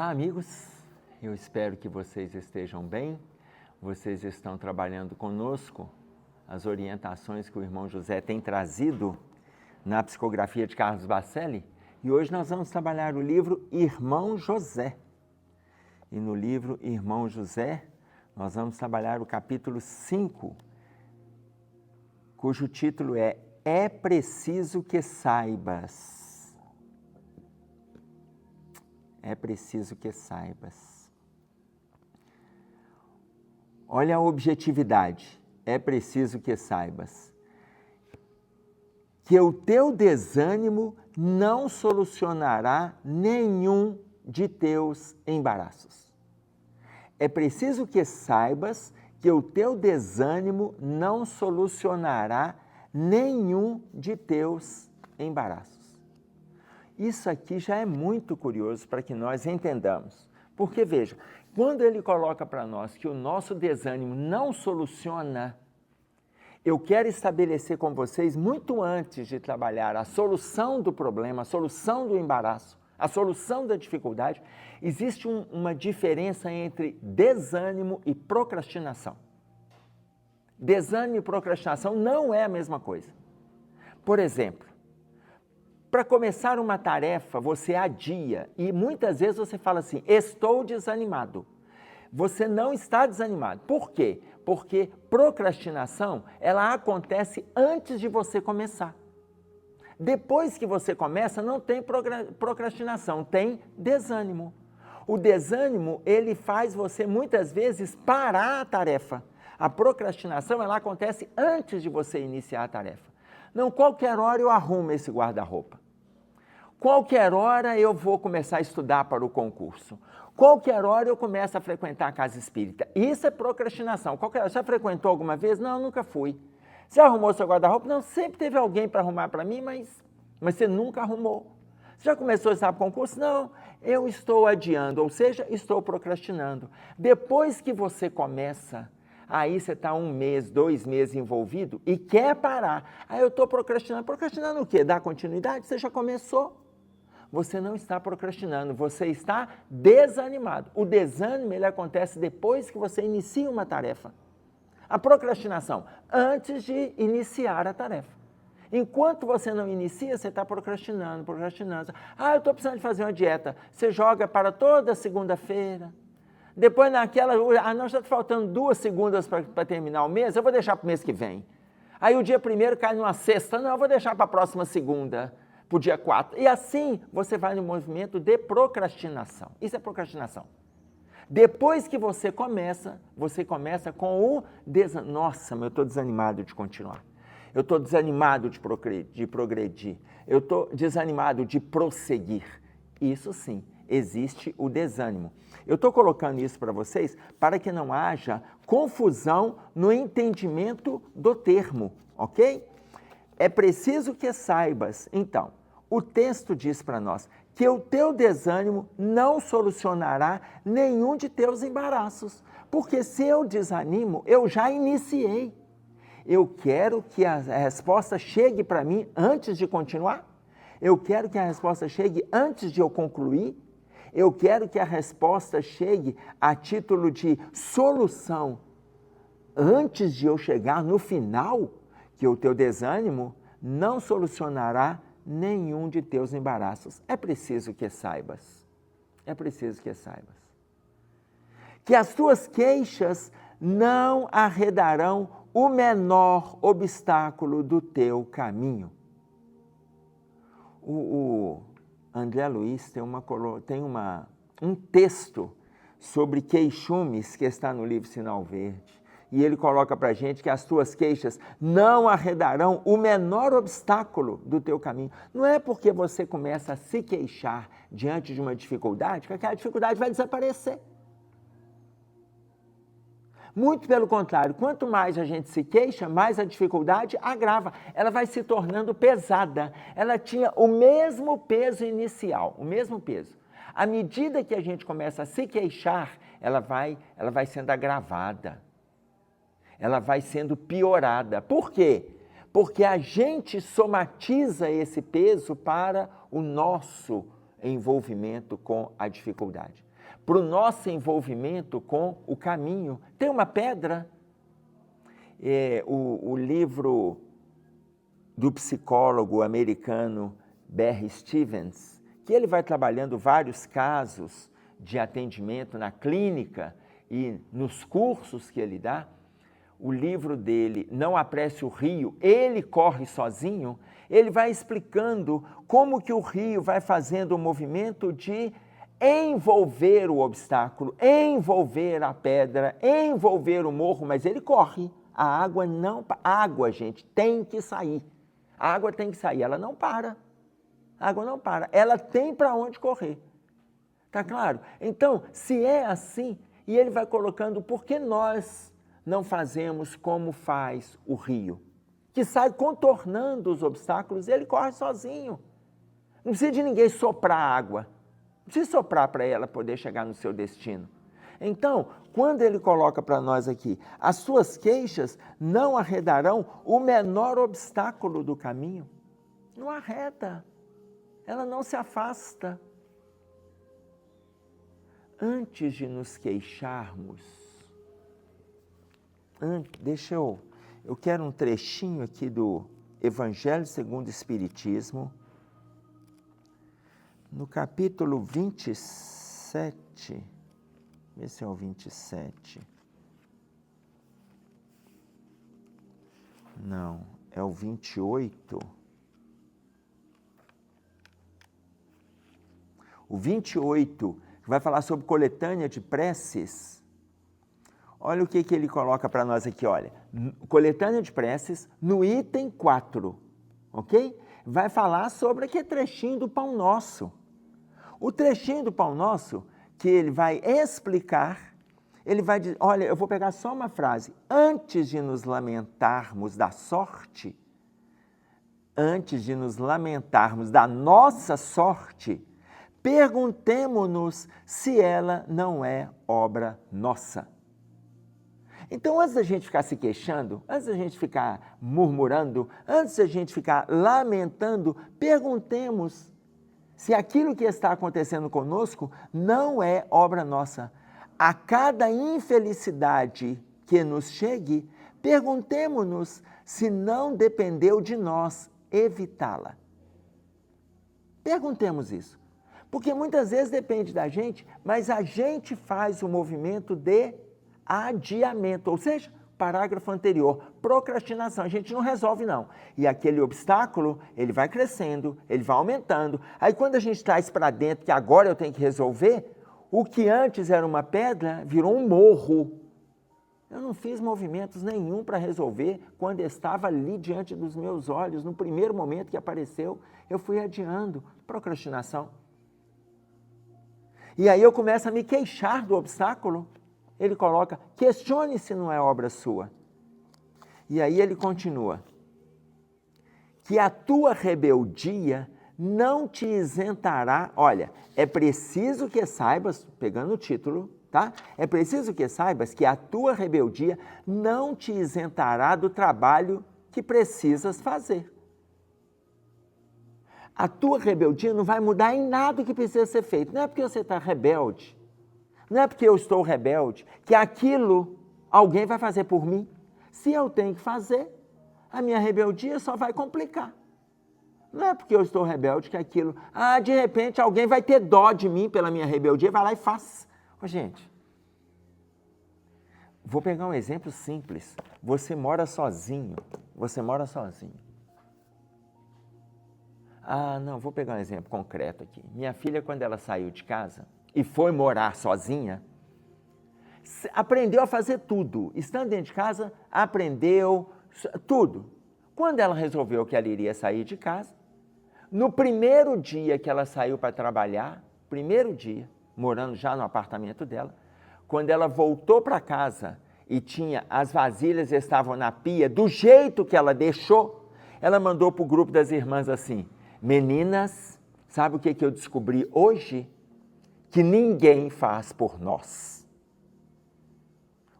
Olá, amigos, eu espero que vocês estejam bem, vocês estão trabalhando conosco as orientações que o irmão José tem trazido na psicografia de Carlos Bacelli, e hoje nós vamos trabalhar o livro Irmão José. E no livro Irmão José, nós vamos trabalhar o capítulo 5, cujo título É Preciso que Saibas. É preciso que saibas. Olha a objetividade. É preciso que saibas que o teu desânimo não solucionará nenhum de teus embaraços. É preciso que saibas que o teu desânimo não solucionará nenhum de teus embaraços. Isso aqui já é muito curioso para que nós entendamos. Porque, veja, quando ele coloca para nós que o nosso desânimo não soluciona, eu quero estabelecer com vocês, muito antes de trabalhar a solução do problema, a solução do embaraço, a solução da dificuldade, existe uma diferença entre desânimo e procrastinação. Desânimo e procrastinação não é a mesma coisa. Por exemplo, para começar uma tarefa, você adia e muitas vezes você fala assim, estou desanimado. Você não está desanimado. Por quê? Porque procrastinação, ela acontece antes de você começar. Depois que você começa, não tem procrastinação, tem desânimo. O desânimo, ele faz você muitas vezes parar a tarefa. A procrastinação, ela acontece antes de você iniciar a tarefa. Não, qualquer hora eu arrumo esse guarda-roupa. Qualquer hora eu vou começar a estudar para o concurso. Qualquer hora eu começo a frequentar a casa espírita. Isso é procrastinação. Qualquer hora. Já frequentou alguma vez? Não, nunca fui. Você arrumou seu guarda-roupa? Não, sempre teve alguém para arrumar para mim, mas você nunca arrumou. Você já começou a estudar para o concurso? Não, eu estou adiando, ou seja, estou procrastinando. Depois que você começa, aí você está 1 mês, 2 meses envolvido e quer parar. Aí eu estou procrastinando. Procrastinando o quê? Dar continuidade? Você já começou. Você não está procrastinando, você está desanimado. O desânimo, ele acontece depois que você inicia uma tarefa. A procrastinação, antes de iniciar a tarefa. Enquanto você não inicia, você está procrastinando. Ah, eu estou precisando de fazer uma dieta. Você joga para toda segunda-feira. Depois naquela, nós já está faltando 2 segundas para terminar o mês, eu vou deixar para o mês que vem. Aí o dia 1º cai numa sexta, não, eu vou deixar para a próxima segunda, para o dia 4. E assim você vai no movimento de procrastinação. Isso é procrastinação. Depois que você começa com o desânimo. Nossa, mas eu estou desanimado de continuar. Eu estou desanimado de progredir. Eu estou desanimado de prosseguir. Isso sim, existe o desânimo. Eu estou colocando isso para vocês para que não haja confusão no entendimento do termo, ok? É preciso que saibas, então, o texto diz para nós que o teu desânimo não solucionará nenhum de teus embaraços, porque se eu desanimo, eu já iniciei. Eu quero que a resposta chegue para mim antes de continuar. Eu quero que a resposta chegue antes de eu concluir. Eu quero que a resposta chegue a título de solução antes de eu chegar no final, que o teu desânimo não solucionará nenhum de teus embaraços. É preciso que saibas. É preciso que saibas. Que as tuas queixas não arredarão o menor obstáculo do teu caminho. O André Luiz tem um texto sobre queixumes que está no livro Sinal Verde. E ele coloca para a gente que as tuas queixas não arredarão o menor obstáculo do teu caminho. Não é porque você começa a se queixar diante de uma dificuldade que aquela dificuldade vai desaparecer. Muito pelo contrário, quanto mais a gente se queixa, mais a dificuldade agrava. Ela vai se tornando pesada. Ela tinha o mesmo peso inicial, o mesmo peso. À medida que a gente começa a se queixar, ela vai sendo agravada. Ela vai sendo piorada. Por quê? Porque a gente somatiza esse peso para o nosso envolvimento com a dificuldade. para o nosso envolvimento com o caminho. Tem uma pedra, o livro do psicólogo americano Barry Stevens, que ele vai trabalhando vários casos de atendimento na clínica e nos cursos que ele dá. O livro dele, Não Apresse o Rio, ele corre sozinho, ele vai explicando como que o rio vai fazendo o movimento de envolver o obstáculo, envolver a pedra, envolver o morro, mas ele corre. A água não... A água, gente, tem que sair. A água tem que sair, ela não para. A água não para, ela tem para onde correr. Tá claro? Então, se é assim, e ele vai colocando, por que nós não fazemos como faz o rio? Que sai contornando os obstáculos e ele corre sozinho. Não precisa de ninguém soprar a água. Não precisa soprar para ela poder chegar no seu destino. Então, quando ele coloca para nós aqui, as suas queixas não arredarão o menor obstáculo do caminho. Não arreda. Ela não se afasta. Antes de nos queixarmos, eu quero um trechinho aqui do Evangelho segundo o Espiritismo, no capítulo 27, esse é o 27, não, é o 28, o 28, vai falar sobre coletânea de preces. Olha o que ele coloca para nós aqui, olha. Coletânea de preces, no item 4, ok? Vai falar sobre aquele trechinho do Pão Nosso. O trechinho do Pão Nosso, que ele vai explicar, ele vai dizer, olha, eu vou pegar só uma frase. Antes de nos lamentarmos da sorte, antes de nos lamentarmos da nossa sorte, perguntemo-nos se ela não é obra nossa. Então, antes da gente ficar se queixando, antes da gente ficar murmurando, antes da gente ficar lamentando, perguntemos se aquilo que está acontecendo conosco não é obra nossa. A cada infelicidade que nos chegue, perguntemo-nos se não dependeu de nós evitá-la. Perguntemos isso. Porque muitas vezes depende da gente, mas a gente faz o movimento de adiamento, ou seja, parágrafo anterior, procrastinação, a gente não resolve não. E aquele obstáculo, ele vai crescendo, ele vai aumentando. Aí quando a gente traz para dentro que agora eu tenho que resolver, o que antes era uma pedra virou um morro. Eu não fiz movimentos nenhum para resolver quando estava ali diante dos meus olhos, no primeiro momento que apareceu, eu fui adiando, procrastinação. E aí eu começo a me queixar do obstáculo. Ele coloca, questione se não é obra sua. E aí ele continua, que a tua rebeldia não te isentará, olha, é preciso que saibas, pegando o título, tá? É preciso que saibas que a tua rebeldia não te isentará do trabalho que precisas fazer. A tua rebeldia não vai mudar em nada o que precisa ser feito. Não é porque você está rebelde, não é porque eu estou rebelde, que aquilo alguém vai fazer por mim. Se eu tenho que fazer, a minha rebeldia só vai complicar. Não é porque eu estou rebelde que aquilo... de repente alguém vai ter dó de mim pela minha rebeldia, vai lá e faz. Gente, vou pegar um exemplo simples. Você mora sozinho. Não, vou pegar um exemplo concreto aqui. Minha filha, quando ela saiu de casa e foi morar sozinha, aprendeu a fazer tudo. Estando dentro de casa, aprendeu tudo. Quando ela resolveu que ela iria sair de casa, no primeiro dia que ela saiu para trabalhar, primeiro dia, morando já no apartamento dela, quando ela voltou para casa e as vasilhas estavam na pia, do jeito que ela deixou, ela mandou para o grupo das irmãs assim, meninas, sabe o que eu descobri hoje? Que ninguém faz por nós.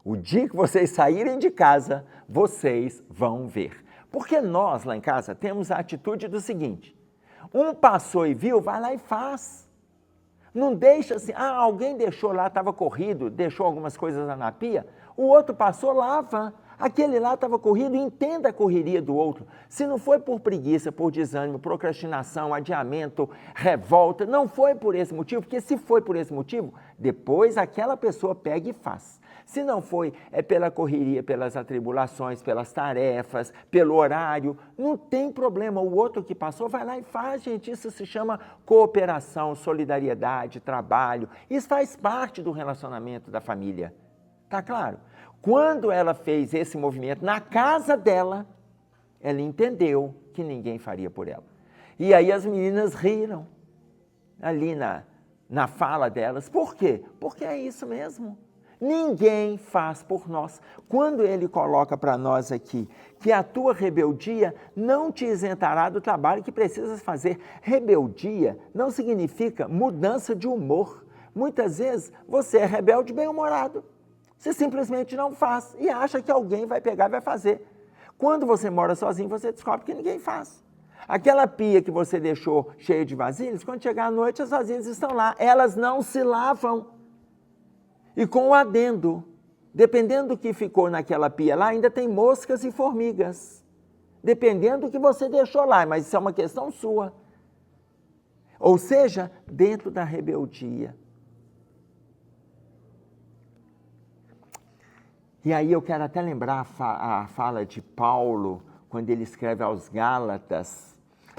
O dia que vocês saírem de casa, vocês vão ver. Porque nós, lá em casa, temos a atitude do seguinte, um passou e viu, vai lá e faz. Não deixa assim, alguém deixou lá, estava corrido, deixou algumas coisas lá na pia, o outro passou, lava. Aquele lá estava corrido, entenda a correria do outro. Se não foi por preguiça, por desânimo, procrastinação, adiamento, revolta, não foi por esse motivo, porque se foi por esse motivo, depois aquela pessoa pega e faz. Se não foi, é pela correria, pelas atribulações, pelas tarefas, pelo horário, não tem problema. O outro que passou vai lá e faz, gente. Isso se chama cooperação, solidariedade, trabalho. Isso faz parte do relacionamento da família. Tá claro? Quando ela fez esse movimento na casa dela, ela entendeu que ninguém faria por ela. E aí as meninas riram ali na fala delas. Por quê? Porque é isso mesmo. Ninguém faz por nós. Quando ele coloca para nós aqui que a tua rebeldia não te isentará do trabalho que precisas fazer. Rebeldia não significa mudança de humor. Muitas vezes você é rebelde bem-humorado. Você simplesmente não faz e acha que alguém vai pegar e vai fazer. Quando você mora sozinho, você descobre que ninguém faz. Aquela pia que você deixou cheia de vasilhas, quando chegar à noite, as vasilhas estão lá. Elas não se lavam. E com o adendo, dependendo do que ficou naquela pia lá, ainda tem moscas e formigas. Dependendo do que você deixou lá, mas isso é uma questão sua. Ou seja, dentro da rebeldia. E aí eu quero até lembrar a fala de Paulo, quando ele escreve aos Gálatas,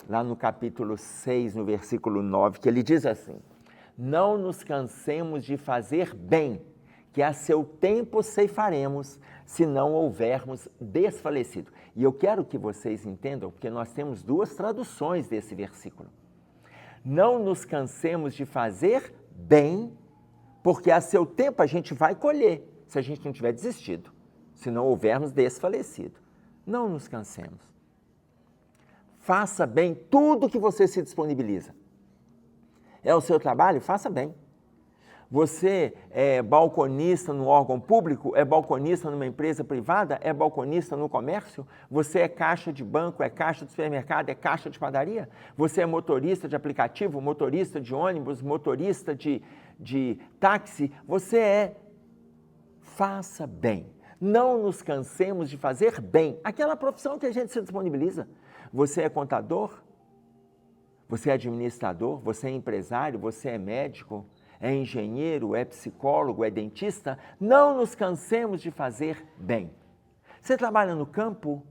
lá no capítulo 6, no versículo 9, que ele diz assim: não nos cansemos de fazer bem, que a seu tempo ceifaremos, se não houvermos desfalecido. E eu quero que vocês entendam, porque nós temos duas traduções desse versículo. Não nos cansemos de fazer bem, porque a seu tempo a gente vai colher, se a gente não tiver desistido, se não houvermos desfalecido. Não nos cansemos. Faça bem tudo que você se disponibiliza. É o seu trabalho? Faça bem. Você é balconista no órgão público? É balconista numa empresa privada? É balconista no comércio? Você é caixa de banco? É caixa de supermercado? É caixa de padaria? Você é motorista de aplicativo? Motorista de ônibus? Motorista de táxi? Você é. Faça bem. Não nos cansemos de fazer bem. Aquela profissão que a gente se disponibiliza. Você é contador? Você é administrador? Você é empresário? Você é médico? É engenheiro? É psicólogo? É dentista? Não nos cansemos de fazer bem. Você trabalha no campo?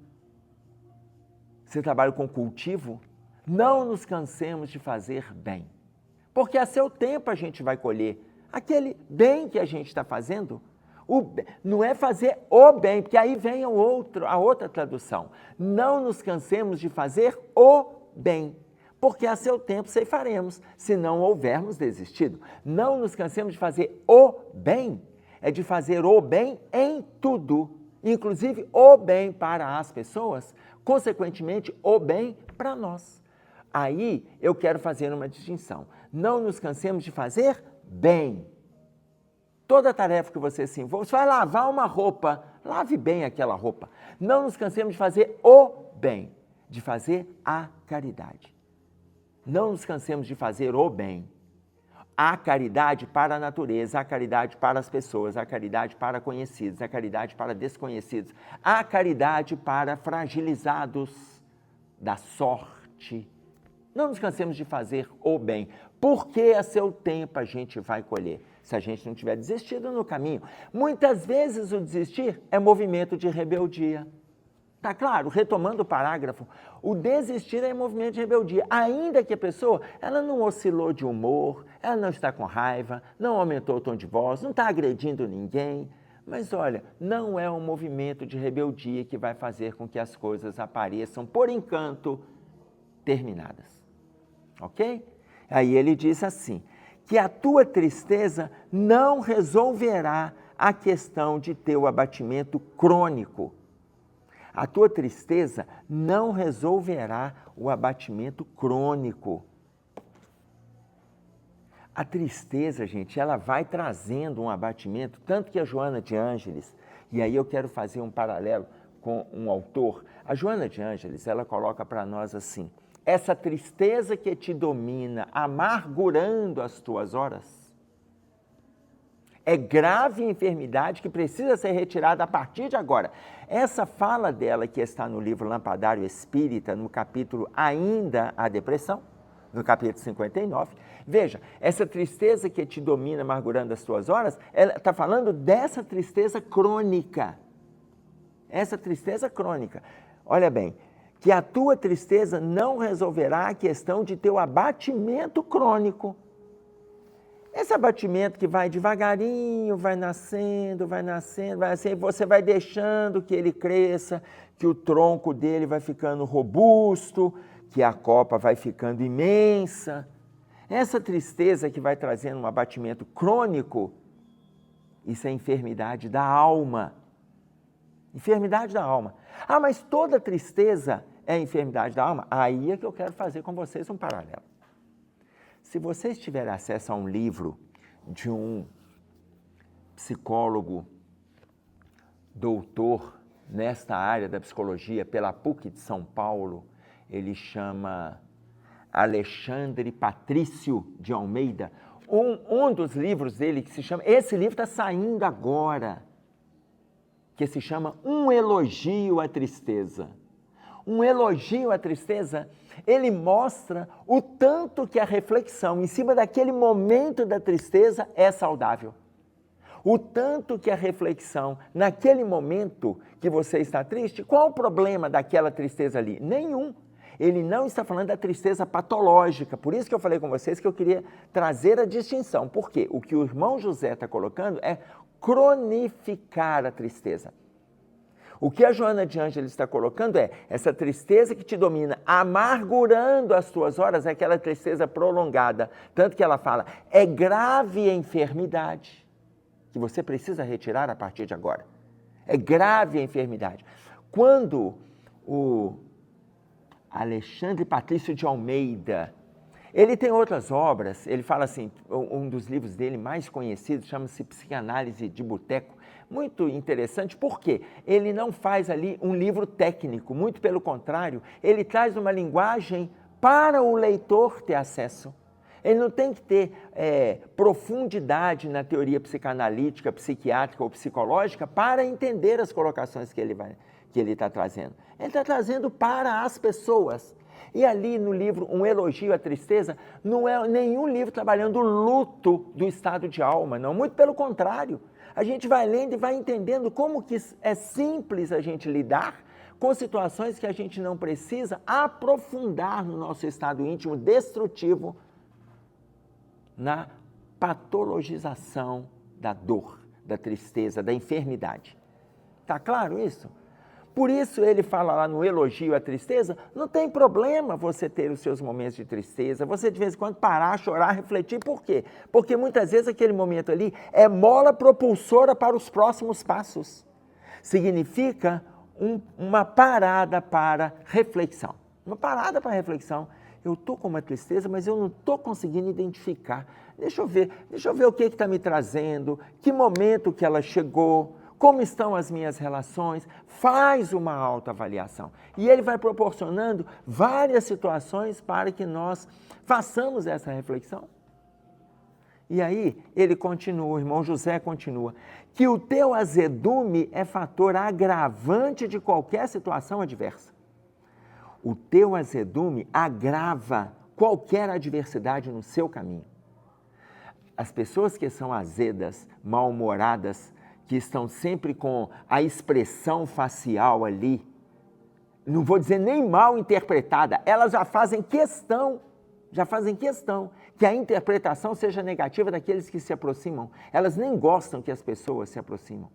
Você trabalha com cultivo? Não nos cansemos de fazer bem. Porque a seu tempo a gente vai colher aquele bem que a gente está fazendo. Não é fazer o bem, porque aí vem a outra tradução. Não nos cansemos de fazer o bem, porque a seu tempo ceifaremos, se não houvermos desistido. Não nos cansemos de fazer o bem, é de fazer o bem em tudo, inclusive o bem para as pessoas, consequentemente o bem para nós. Aí eu quero fazer uma distinção. Não nos cansemos de fazer bem. Toda tarefa que você se envolve, você vai lavar uma roupa, lave bem aquela roupa. Não nos cansemos de fazer o bem, de fazer a caridade. Não nos cansemos de fazer o bem. A caridade para a natureza, a caridade para as pessoas, a caridade para conhecidos, a caridade para desconhecidos, a caridade para fragilizados da sorte. Não nos cansemos de fazer o bem, porque a seu tempo a gente vai colher, se a gente não tiver desistido no caminho. Muitas vezes o desistir é movimento de rebeldia. Tá claro? Retomando o parágrafo, o desistir é movimento de rebeldia, ainda que a pessoa ela não oscilou de humor, ela não está com raiva, não aumentou o tom de voz, não está agredindo ninguém, mas olha, não é um movimento de rebeldia que vai fazer com que as coisas apareçam, por enquanto, terminadas. Ok? Aí ele diz assim, que a tua tristeza não resolverá a questão de teu abatimento crônico. A tua tristeza não resolverá o abatimento crônico. A tristeza, gente, ela vai trazendo um abatimento, tanto que a Joana de Ângeles, e aí eu quero fazer um paralelo com um autor, a Joana de Ângeles, ela coloca para nós assim, essa tristeza que te domina, amargurando as tuas horas, é grave enfermidade que precisa ser retirada a partir de agora. Essa fala dela que está no livro Lampadário Espírita, no capítulo Ainda a Depressão, no capítulo 59, veja, essa tristeza que te domina amargurando as tuas horas, ela está falando dessa tristeza crônica. Essa tristeza crônica. Olha bem, que a tua tristeza não resolverá a questão de teu abatimento crônico. Esse abatimento que vai devagarinho, vai nascendo, assim, você vai deixando que ele cresça, que o tronco dele vai ficando robusto, que a copa vai ficando imensa. Essa tristeza que vai trazendo um abatimento crônico, isso é enfermidade da alma. Enfermidade da alma. Ah, mas toda tristeza é enfermidade da alma? Aí é que eu quero fazer com vocês um paralelo. Se vocês tiverem acesso a um livro de um psicólogo, doutor nesta área da psicologia pela PUC de São Paulo, ele chama Alexandre Patrício de Almeida, um dos livros dele que se chama, esse livro está saindo agora, que se chama Um Elogio à Tristeza. Um elogio à tristeza, ele mostra o tanto que a reflexão em cima daquele momento da tristeza é saudável. O tanto que a reflexão, naquele momento que você está triste, qual o problema daquela tristeza ali? Nenhum. Ele não está falando da tristeza patológica, por isso que eu falei com vocês que eu queria trazer a distinção. Por quê? O que o irmão José está colocando é cronificar a tristeza. O que a Joana de Ângeles está colocando é essa tristeza que te domina, amargurando as tuas horas, é aquela tristeza prolongada. Tanto que ela fala, é grave a enfermidade que você precisa retirar a partir de agora. É grave a enfermidade. Quando o Alexandre Patrício de Almeida, ele tem outras obras, ele fala assim, um dos livros dele mais conhecidos chama-se Psicanálise de Boteco, muito interessante, porque ele não faz ali um livro técnico, muito pelo contrário, ele traz uma linguagem para o leitor ter acesso. Ele não tem que ter profundidade na teoria psicanalítica, psiquiátrica ou psicológica para entender as colocações que ele está trazendo. Ele está trazendo para as pessoas. E ali no livro Um Elogio à Tristeza, não é nenhum livro trabalhando o luto do estado de alma, não, muito pelo contrário. A gente vai lendo e vai entendendo como que é simples a gente lidar com situações que a gente não precisa aprofundar no nosso estado íntimo destrutivo, na patologização da dor, da tristeza, da enfermidade. Está claro isso? Por isso ele fala lá no Elogio à Tristeza, não tem problema você ter os seus momentos de tristeza, você de vez em quando parar, chorar, refletir, por quê? Porque muitas vezes aquele momento ali é mola propulsora para os próximos passos. Significa uma parada para reflexão. Uma parada para reflexão. Eu estou com uma tristeza, mas eu não estou conseguindo identificar. Deixa eu ver o que está me trazendo, que momento que ela chegou, como estão as minhas relações, faz uma autoavaliação. E ele vai proporcionando várias situações para que nós façamos essa reflexão. E aí ele continua, o irmão José continua, que o teu azedume é fator agravante de qualquer situação adversa. O teu azedume agrava qualquer adversidade no seu caminho. As pessoas que são azedas, mal-humoradas, que estão sempre com a expressão facial ali, não vou dizer nem mal interpretada, elas já fazem questão que a interpretação seja negativa daqueles que se aproximam. Elas nem gostam que as pessoas se aproximam.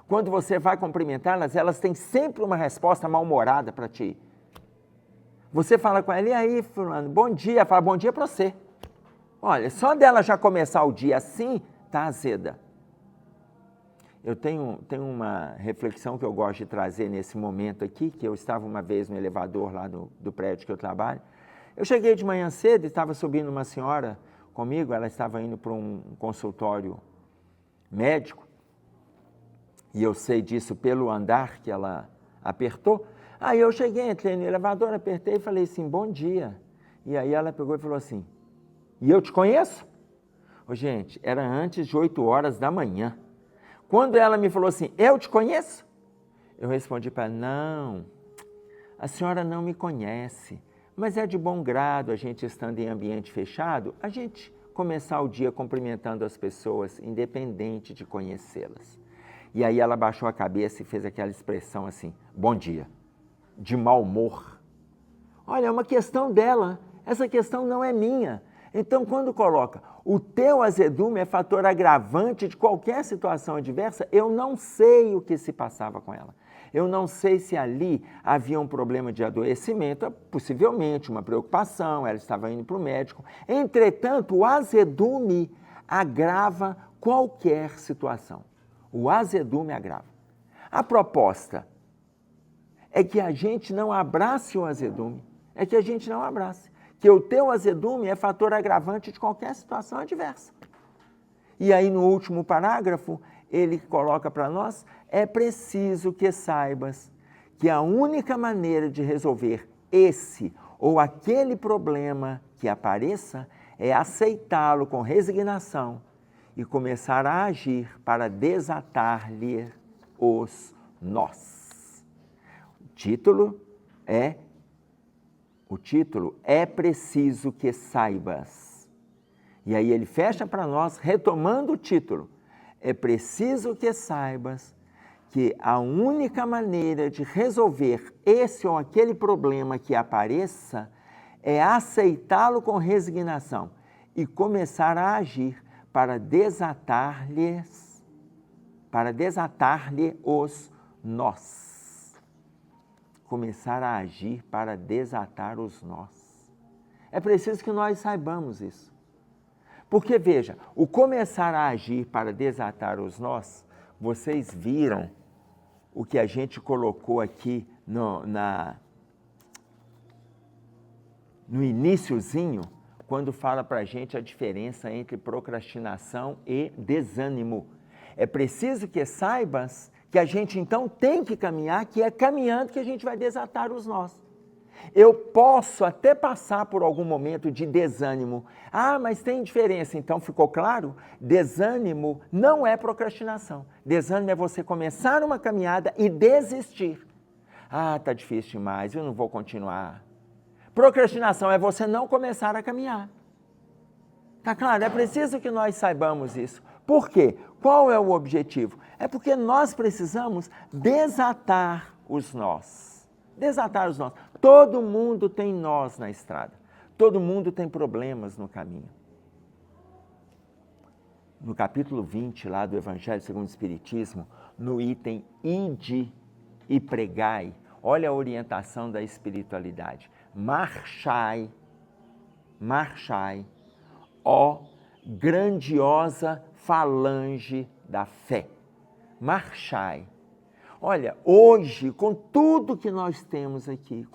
Quando você vai cumprimentá-las, elas têm sempre uma resposta mal-humorada para ti. Você fala com ela, e aí, fulano, bom dia, fala bom dia para você. Olha, só dela já começar o dia assim, está azeda. Eu tenho uma reflexão que eu gosto de trazer nesse momento aqui, que eu estava uma vez no elevador lá do prédio que eu trabalho. Eu cheguei de manhã cedo e estava subindo uma senhora comigo, ela estava indo para um consultório médico, e eu sei disso pelo andar que ela apertou. Aí eu cheguei, entrei no elevador, apertei e falei assim, bom dia. E aí ela pegou e falou assim, e eu te conheço? Ô, gente, era antes de 8 horas da manhã. Quando ela me falou assim, eu te conheço? Eu respondi para ela, não, a senhora não me conhece, mas é de bom grado a gente estando em ambiente fechado, a gente começar o dia cumprimentando as pessoas, independente de conhecê-las. E aí ela baixou a cabeça e fez aquela expressão assim, bom dia, de mau humor. Olha, é uma questão dela, essa questão não é minha. Então, quando coloca, o teu azedume é fator agravante de qualquer situação adversa, eu não sei o que se passava com ela. Eu não sei se ali havia um problema de adoecimento, possivelmente uma preocupação, ela estava indo para o médico. Entretanto, o azedume agrava qualquer situação. O azedume agrava. A proposta é que a gente não abrace o azedume, é que a gente não abrace. Que o teu azedume é fator agravante de qualquer situação adversa. E aí, no último parágrafo, ele coloca para nós, é preciso que saibas que a única maneira de resolver esse ou aquele problema que apareça é aceitá-lo com resignação e começar a agir para desatar-lhe os nós. O título é preciso que saibas. E aí ele fecha para nós, retomando o título. É preciso que saibas que a única maneira de resolver esse ou aquele problema que apareça é aceitá-lo com resignação e começar a agir para desatar-lhe os nós. Começar a agir para desatar os nós. É preciso que nós saibamos isso. Porque, veja, o começar a agir para desatar os nós, vocês viram o que a gente colocou aqui no iniciozinho, quando fala para a gente a diferença entre procrastinação e desânimo. É preciso que saibas que a gente então tem que caminhar, que é caminhando que a gente vai desatar os nós. Eu posso até passar por algum momento de desânimo. Ah, mas tem diferença. Então, ficou claro? Desânimo não é procrastinação. Desânimo é você começar uma caminhada e desistir. Ah, tá difícil demais, eu não vou continuar. Procrastinação é você não começar a caminhar. Tá claro? É preciso que nós saibamos isso. Por quê? Qual é o objetivo? É porque nós precisamos desatar os nós. Desatar os nós. Todo mundo tem nós na estrada. Todo mundo tem problemas no caminho. No capítulo 20 lá do Evangelho segundo o Espiritismo, no item Ide e pregai, olha a orientação da espiritualidade. Marchai, ó grandiosa falange da fé. Marchai. Olha, hoje, com tudo que nós temos aqui,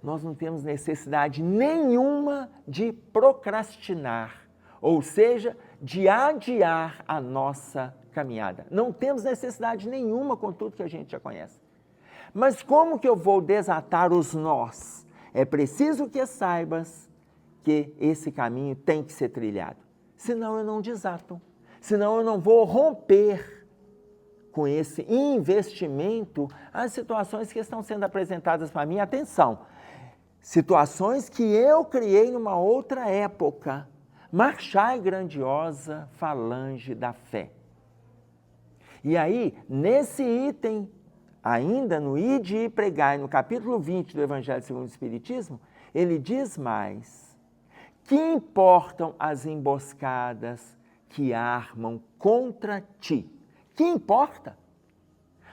nós não temos necessidade nenhuma de procrastinar, ou seja, de adiar a nossa caminhada. Não temos necessidade nenhuma com tudo que a gente já conhece. Mas como que eu vou desatar os nós? É preciso que saibas que esse caminho tem que ser trilhado. Senão eu não desato, senão eu não vou romper com esse investimento as situações que estão sendo apresentadas para mim. Atenção, situações que eu criei numa outra época. Marchai, grandiosa falange da fé. E aí, nesse item, ainda no Ide e pregai, no capítulo 20 do Evangelho segundo o Espiritismo, ele diz mais: que importam as emboscadas que armam contra ti? Que importa?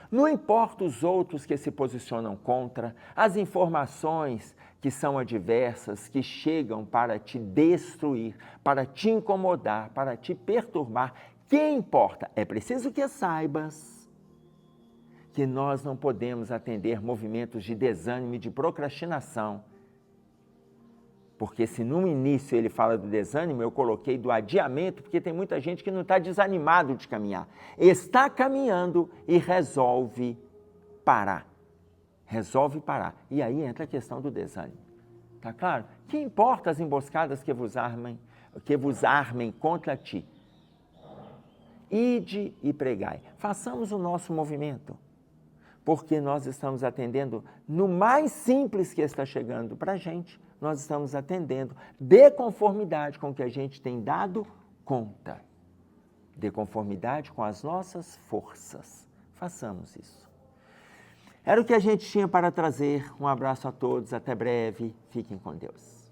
Não importa os outros que se posicionam contra, as informações que são adversas, que chegam para te destruir, para te incomodar, para te perturbar. Que importa? É preciso que saibas que nós não podemos atender movimentos de desânimo e de procrastinação. Porque se no início ele fala do desânimo, eu coloquei do adiamento, porque tem muita gente que não está desanimado de caminhar. Está caminhando e resolve parar. Resolve parar. E aí entra a questão do desânimo. Tá claro? Que importa as emboscadas que vos armem contra ti? Ide e pregai. Façamos o nosso movimento, porque nós estamos atendendo no mais simples que está chegando para a gente, nós estamos atendendo de conformidade com o que a gente tem dado conta, de conformidade com as nossas forças. Façamos isso. Era o que a gente tinha para trazer. Um abraço a todos, até breve, fiquem com Deus.